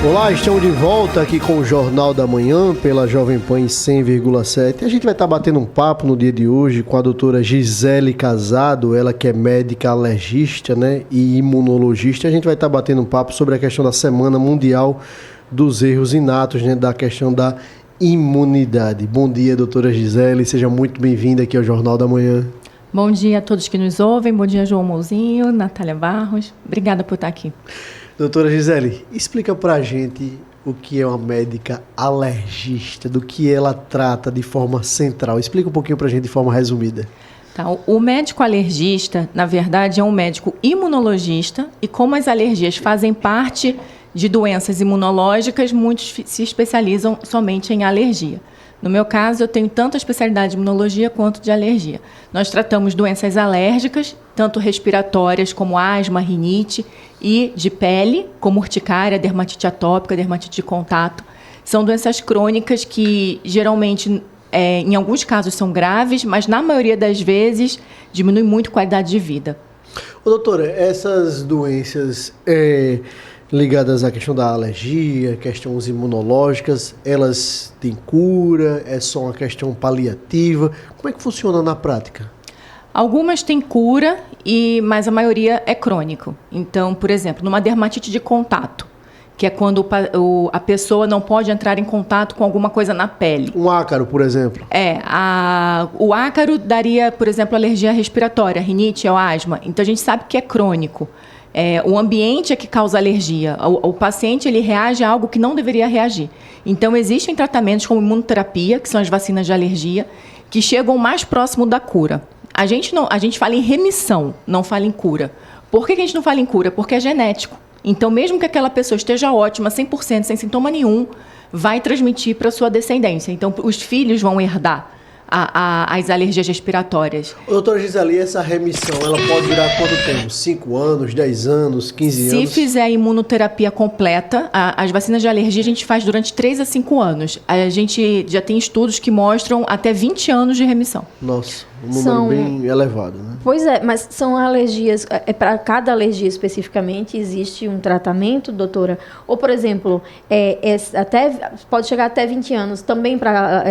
Olá, estamos de volta aqui com o Jornal da Manhã pela Jovem Pan em 100,7. A gente vai estar batendo um papo no dia de hoje com a doutora Gisele Casado, ela que é médica alergista, né, e imunologista. A gente vai estar batendo um papo sobre a questão da Semana Mundial dos Erros Inatos, né, da questão da imunidade. Bom dia, doutora Gisele, seja muito bem-vinda aqui ao Jornal da Manhã. Bom dia a todos que nos ouvem, bom dia João Mouzinho, Natália Barros, obrigada por estar aqui. Doutora Gisele, explica pra gente o que é uma médica alergista, do que ela trata de forma central. Explica um pouquinho pra gente de forma resumida. Tá, o médico alergista, na verdade, é um médico imunologista e como as alergias fazem parte de doenças imunológicas, muitos se especializam somente em alergia. No meu caso, eu tenho tanto a especialidade de imunologia quanto de alergia. Nós tratamos doenças alérgicas, tanto respiratórias como asma, rinite, e de pele, como urticária, dermatite atópica, dermatite de contato. São doenças crônicas que geralmente, em alguns casos, são graves, mas na maioria das vezes diminuem muito a qualidade de vida. Ô, doutora, essas doenças ligadas à questão da alergia, questões imunológicas, elas têm cura? É só uma questão paliativa? Como é que funciona na prática? Algumas têm cura, mas a maioria é crônico. Então, por exemplo, numa dermatite de contato, que é quando a pessoa não pode entrar em contato com alguma coisa na pele. Um ácaro, por exemplo. O ácaro daria, por exemplo, alergia respiratória, rinite ou asma. Então, a gente sabe que é crônico. O ambiente é que causa alergia. O paciente ele reage a algo que não deveria reagir. Então, existem tratamentos como imunoterapia, que são as vacinas de alergia, que chegam mais próximo da cura. A gente fala em remissão, não fala em cura. Por que a gente não fala em cura? Porque é genético. Então, mesmo que aquela pessoa esteja ótima, 100%, sem sintoma nenhum, vai transmitir para a sua descendência. Então, os filhos vão herdar as alergias respiratórias. Doutora Gisele, essa remissão, ela pode durar quanto tempo? 5 anos, 10 anos, 15 anos? Se fizer a imunoterapia completa, as vacinas de alergia a gente faz durante 3 a 5 anos. A gente já tem estudos que mostram até 20 anos de remissão. Nossa, um número bem elevado, né? Pois é, mas são alergias, para cada alergia especificamente existe um tratamento, doutora? Ou, por exemplo, pode chegar até 20 anos também para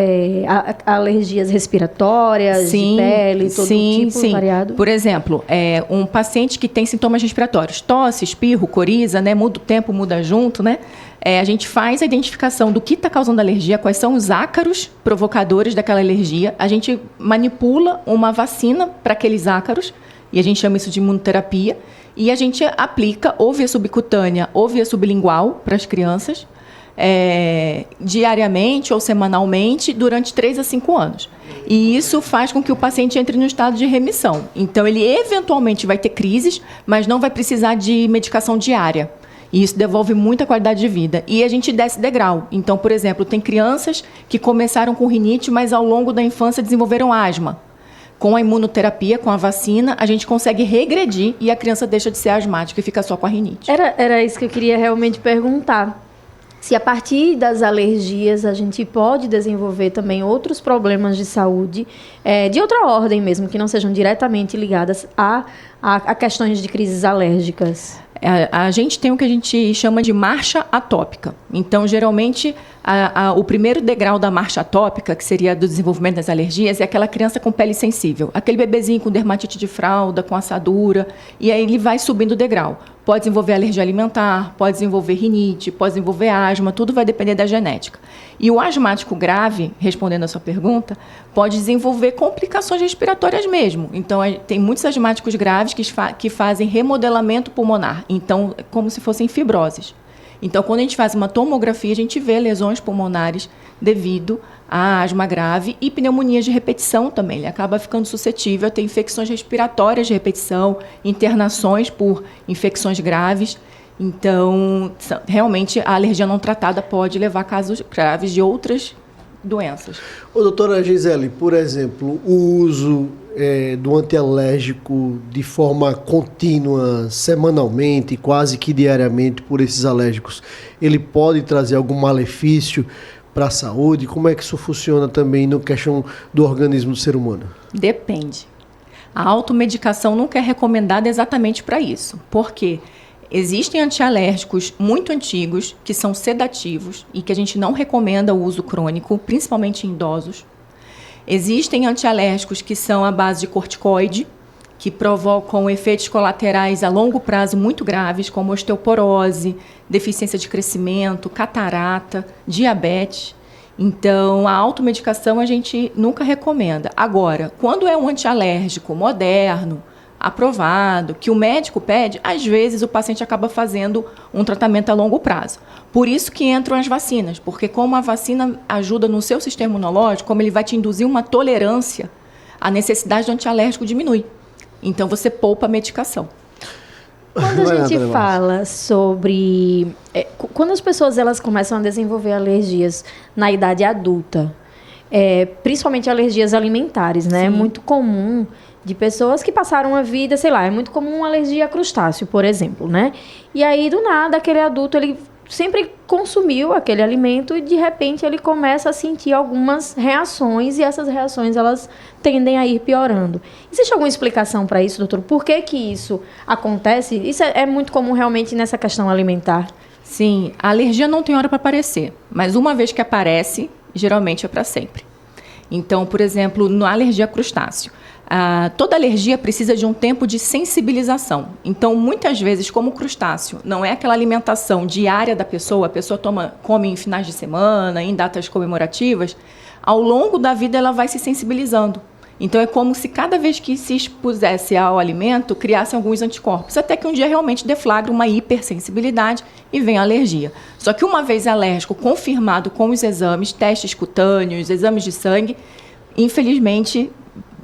alergias respiratórias, de pele, todo tipo variado? Por exemplo, um paciente que tem sintomas respiratórios, tosse, espirro, coriza, né, muda o tempo, muda junto, né? A gente faz a identificação do que está causando alergia, quais são os ácaros provocadores daquela alergia. A gente manipula uma vacina para aqueles ácaros, e a gente chama isso de imunoterapia, e a gente aplica ou via subcutânea ou via sublingual para as crianças, diariamente ou semanalmente, durante 3 a 5 anos. E isso faz com que o paciente entre no estado de remissão. Então, ele eventualmente vai ter crises, mas não vai precisar de medicação diária. E isso devolve muita qualidade de vida. E a gente desce degrau. Então, por exemplo, tem crianças que começaram com rinite, mas ao longo da infância desenvolveram asma. Com a imunoterapia, com a vacina, a gente consegue regredir e a criança deixa de ser asmática e fica só com a rinite. Era isso que eu queria realmente perguntar. Se a partir das alergias a gente pode desenvolver também outros problemas de saúde, de outra ordem mesmo, que não sejam diretamente ligadas a questões de crises alérgicas. A gente tem o que a gente chama de marcha atópica. Então, geralmente, o primeiro degrau da marcha atópica, que seria do desenvolvimento das alergias, é aquela criança com pele sensível. Aquele bebezinho com dermatite de fralda, com assadura, e aí ele vai subindo o degrau. Pode desenvolver alergia alimentar, pode desenvolver rinite, pode desenvolver asma, tudo vai depender da genética. E o asmático grave, respondendo a sua pergunta, pode desenvolver complicações respiratórias mesmo. Então, tem muitos asmáticos graves que fazem remodelamento pulmonar, então, como se fossem fibroses. Então, quando a gente faz uma tomografia, a gente vê lesões pulmonares devido à asma grave e pneumonias de repetição também. Ele acaba ficando suscetível a ter infecções respiratórias de repetição, internações por infecções graves. Então, realmente, a alergia não tratada pode levar a casos graves de outras doenças. Doutora Gisele, por exemplo, o uso do antialérgico de forma contínua, semanalmente, quase que diariamente por esses alérgicos, ele pode trazer algum malefício para a saúde? Como é que isso funciona também no questão do organismo do ser humano? Depende. A automedicação nunca é recomendada exatamente para isso. Por quê? Existem antialérgicos muito antigos, que são sedativos e que a gente não recomenda o uso crônico, principalmente em idosos. Existem antialérgicos que são à base de corticoide, que provocam efeitos colaterais a longo prazo muito graves, como osteoporose, deficiência de crescimento, catarata, diabetes. Então, a automedicação a gente nunca recomenda. Agora, quando é um antialérgico moderno, aprovado, que o médico pede, às vezes o paciente acaba fazendo um tratamento a longo prazo. Por isso que entram as vacinas, porque como a vacina ajuda no seu sistema imunológico, como ele vai te induzir uma tolerância, a necessidade do antialérgico diminui. Então, você poupa a medicação. Quando a gente fala sobre... quando as pessoas elas começam a desenvolver alergias na idade adulta, principalmente alergias alimentares, né? Sim. É muito comum de pessoas que passaram a vida, sei lá, é muito comum uma alergia a crustáceo, por exemplo, né? E aí, do nada, aquele adulto, ele sempre consumiu aquele alimento e, de repente, ele começa a sentir algumas reações e essas reações, elas tendem a ir piorando. Existe alguma explicação para isso, doutor? Por que que isso acontece? Isso é muito comum realmente nessa questão alimentar? Sim, a alergia não tem hora para aparecer, mas uma vez que aparece, geralmente é para sempre. Então, por exemplo, na alergia a crustáceo, toda alergia precisa de um tempo de sensibilização. Então, muitas vezes, como o crustáceo não é aquela alimentação diária da pessoa, a pessoa come em finais de semana, em datas comemorativas, ao longo da vida ela vai se sensibilizando. Então, é como se cada vez que se expusesse ao alimento, criasse alguns anticorpos, até que um dia realmente deflagra uma hipersensibilidade e vem a alergia. Só que uma vez alérgico, confirmado com os exames, testes cutâneos, exames de sangue, infelizmente,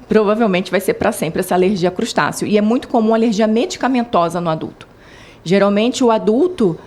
provavelmente vai ser para sempre essa alergia a crustáceo. E é muito comum a alergia medicamentosa no adulto. Geralmente, o adulto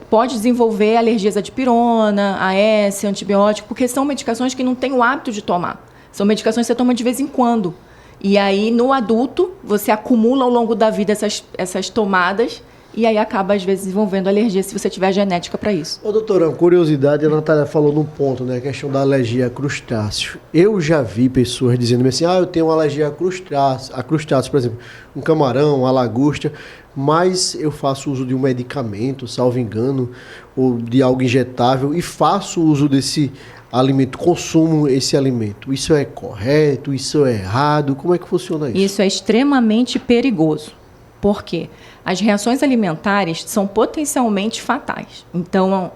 pode desenvolver alergias à dipirona, AS, antibiótico, porque são medicações que não tem o hábito de tomar. São medicações que você toma de vez em quando. E aí, no adulto, você acumula ao longo da vida essas tomadas e aí acaba, às vezes, desenvolvendo alergia se você tiver genética para isso. Ô, doutora, curiosidade, a Natália falou num ponto, né? A questão da alergia a crustáceo. Eu já vi pessoas dizendo assim, eu tenho uma alergia a crustáceo, por exemplo, um camarão, uma lagosta, mas eu faço uso de um medicamento, salvo engano, ou de algo injetável, e faço uso desse alimento, consumo esse alimento. Isso é correto? Isso é errado? Como é que funciona isso? Isso é extremamente perigoso. Por quê? As reações alimentares são potencialmente fatais. Então,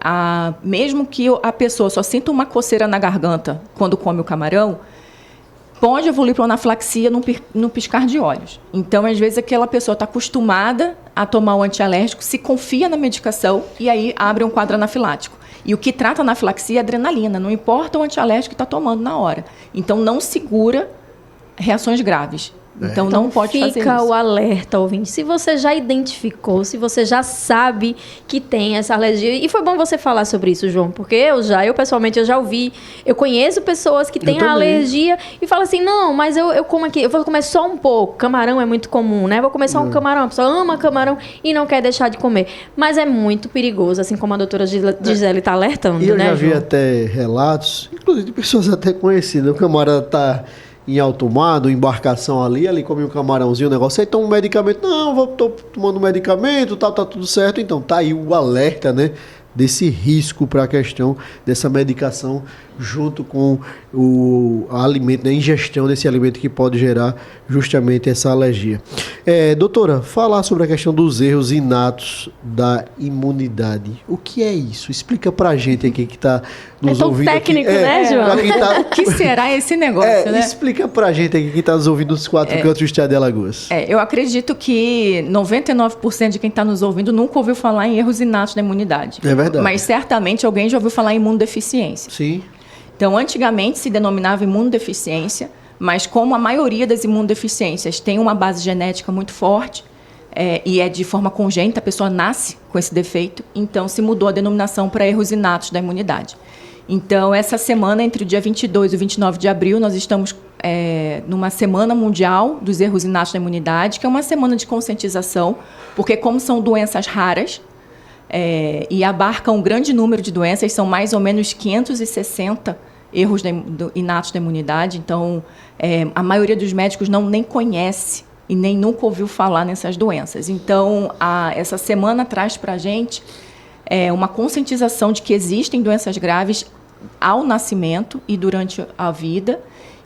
mesmo que a pessoa só sinta uma coceira na garganta quando come o camarão, pode evoluir para uma anafilaxia no piscar de olhos. Então, às vezes, aquela pessoa está acostumada a tomar o antialérgico, se confia na medicação e aí abre um quadro anafilático. E o que trata a anafilaxia é adrenalina, não importa o antialérgico que está tomando na hora. Então, não segura reações graves. Então, não pode fazer isso. Fica o alerta, ouvinte. Se você já identificou, se você já sabe que tem essa alergia... E foi bom você falar sobre isso, João, porque eu pessoalmente, eu já ouvi... Eu conheço pessoas que têm a alergia e falam assim, não, mas eu como aqui, eu vou comer só um pouco. Camarão é muito comum, né? Vou comer só um camarão. A pessoa ama camarão e não quer deixar de comer. Mas é muito perigoso, assim como a doutora Gisele está alertando, né, E eu já vi João? até relatos, inclusive de pessoas até conhecidas. O camarada está em alto mar, embarcação ali come um camarãozinho, o negócio, aí toma um medicamento, tô tomando um medicamento, tá tudo certo, então tá aí o alerta, né, desse risco para a questão dessa medicação junto com o alimento, né, a ingestão desse alimento que pode gerar justamente essa alergia. Doutora, falar sobre a questão dos erros inatos da imunidade. O que é isso? Explica pra gente aqui que está nos ouvindo. É tão técnico, aqui. Né, João? O que será esse negócio, né? Explica pra gente aqui que está nos ouvindo nos quatro cantos do estado de Alagoas. Eu acredito que 99% de quem está nos ouvindo nunca ouviu falar em erros inatos da imunidade. É verdade. Mas certamente alguém já ouviu falar em imunodeficiência. Sim. Então, antigamente se denominava imunodeficiência, mas como a maioria das imunodeficiências tem uma base genética muito forte e é de forma congênita, a pessoa nasce com esse defeito, então se mudou a denominação para erros inatos da imunidade. Então, essa semana, entre o dia 22 e o 29 de abril, nós estamos numa Semana Mundial dos Erros Inatos da Imunidade, que é uma semana de conscientização, porque como são doenças raras, e abarcam um grande número de doenças, são mais ou menos 560 erros inatos da imunidade. Então, a maioria dos médicos nem conhece e nem nunca ouviu falar nessas doenças. Então, essa semana traz para a gente uma conscientização de que existem doenças graves ao nascimento e durante a vida,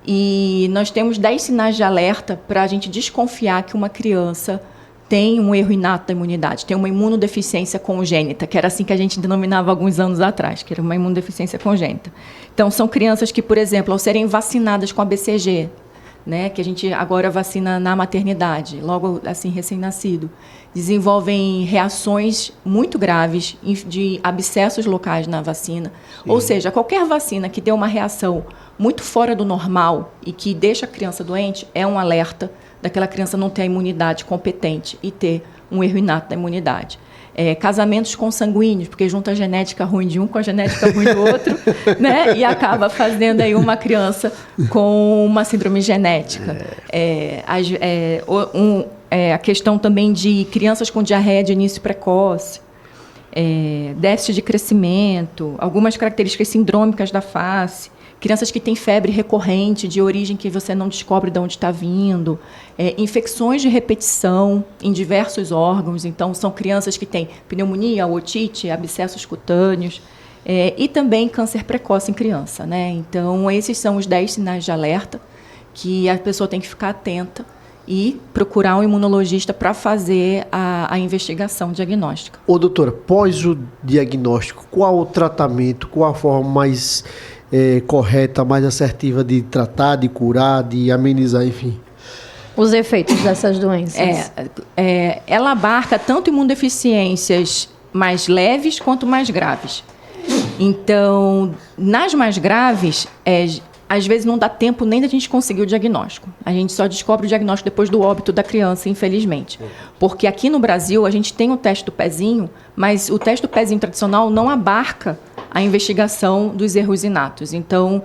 e nós temos 10 sinais de alerta para a gente desconfiar que uma criança tem um erro inato da imunidade, tem uma imunodeficiência congênita, que era assim que a gente denominava alguns anos atrás, que era uma imunodeficiência congênita. Então, são crianças que, por exemplo, ao serem vacinadas com a BCG, né, que a gente agora vacina na maternidade, logo assim, recém-nascido, desenvolvem reações muito graves de abscessos locais na vacina. Sim. Ou seja, qualquer vacina que dê uma reação muito fora do normal e que deixa a criança doente é um alerta daquela criança não ter a imunidade competente e ter um erro inato da imunidade. Casamentos consanguíneos, porque junta a genética ruim de um com a genética ruim do outro, né? E acaba fazendo aí uma criança com uma síndrome genética. A questão também de crianças com diarreia de início precoce, déficit de crescimento, algumas características sindrômicas da face, crianças que têm febre recorrente, de origem que você não descobre de onde está vindo, infecções de repetição em diversos órgãos. Então, são crianças que têm pneumonia, otite, abscessos cutâneos, e também câncer precoce em criança, né? Então, esses são os 10 sinais de alerta que a pessoa tem que ficar atenta e procurar um imunologista para fazer a investigação diagnóstica. Ô, doutora, pós o diagnóstico, qual o tratamento, qual a forma mais correta, mais assertiva de tratar, de curar, de amenizar, enfim? Os efeitos dessas doenças. Ela abarca tanto imunodeficiências mais leves quanto mais graves. Então, nas mais graves, às vezes não dá tempo nem da gente conseguir o diagnóstico. A gente só descobre o diagnóstico depois do óbito da criança, infelizmente. Porque aqui no Brasil, a gente tem o teste do pezinho, mas o teste do pezinho tradicional não abarca a investigação dos erros inatos. Então,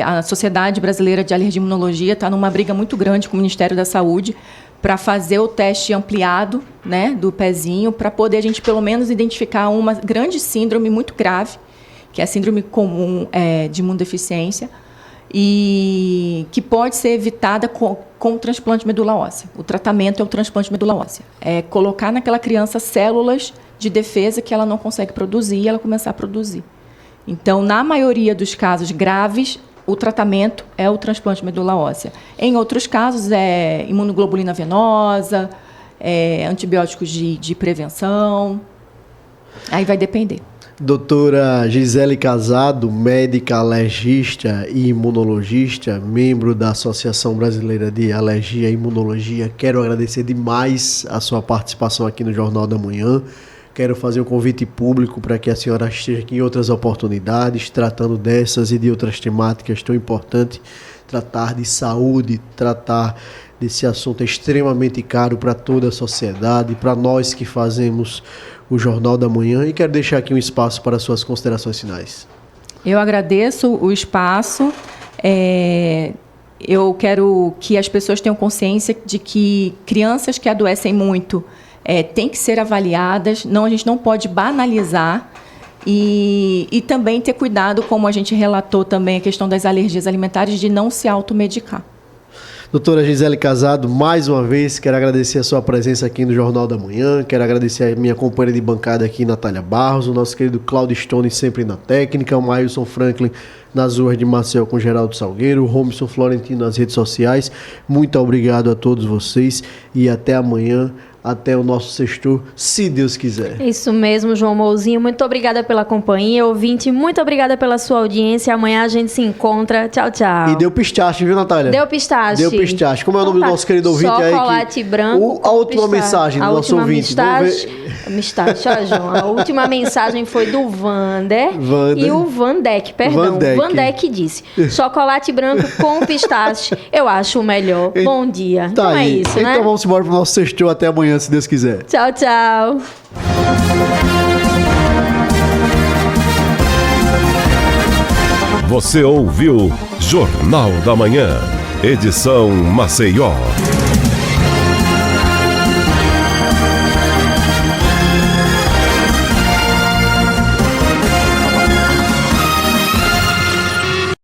a Sociedade Brasileira de Alergia e Imunologia está numa briga muito grande com o Ministério da Saúde para fazer o teste ampliado, né, do pezinho, para poder a gente, pelo menos, identificar uma grande síndrome muito grave, que é a síndrome comum de imunodeficiência, e que pode ser evitada com o transplante de medula óssea. O tratamento é o transplante de medula óssea. É colocar naquela criança células de defesa que ela não consegue produzir e ela começar a produzir. Então, na maioria dos casos graves, o tratamento é o transplante de medula óssea. Em outros casos, é imunoglobulina venosa, antibióticos de prevenção. Aí vai depender. Doutora Gisele Casado, médica alergista e imunologista, membro da Associação Brasileira de Alergia e Imunologia, quero agradecer demais a sua participação aqui no Jornal da Manhã. Quero fazer um convite público para que a senhora esteja aqui em outras oportunidades, tratando dessas e de outras temáticas tão importantes. Tratar de saúde, tratar desse assunto extremamente caro para toda a sociedade, para nós que fazemos o Jornal da Manhã, e quero deixar aqui um espaço para suas considerações finais. Eu agradeço o espaço. Eu quero que as pessoas tenham consciência de que crianças que adoecem muito têm que ser avaliadas. A gente não pode banalizar e também ter cuidado, como a gente relatou também a questão das alergias alimentares, de não se automedicar. Doutora Gisele Casado, mais uma vez, quero agradecer a sua presença aqui no Jornal da Manhã, quero agradecer a minha companheira de bancada aqui, Natália Barros, o nosso querido Claudio Stone, sempre na técnica, o Mailson Franklin nas ruas de Maceió com Geraldo Salgueiro, o Robson Florentino nas redes sociais. Muito obrigado a todos vocês e até amanhã, até o nosso sextor, se Deus quiser. Isso mesmo, João Mouzinho. Muito obrigada pela companhia, ouvinte. Muito obrigada pela sua audiência. Amanhã a gente se encontra. Tchau, tchau. E deu pistache, viu, Natália? Deu pistache. Deu pistache. Como é o nome do nosso querido ouvinte aí? Chocolate branco. A última mensagem do nosso ouvinte. Pistache, ó, João. A última mensagem foi do Vander. E o Vandeck, perdão. Vandeck disse: chocolate branco com pistache. Eu acho o melhor. Bom dia. Tá, então é isso, né? Então vamos embora pro nosso sextor. Até amanhã, se Deus quiser. Tchau, tchau. Você ouviu Jornal da Manhã, edição Maceió.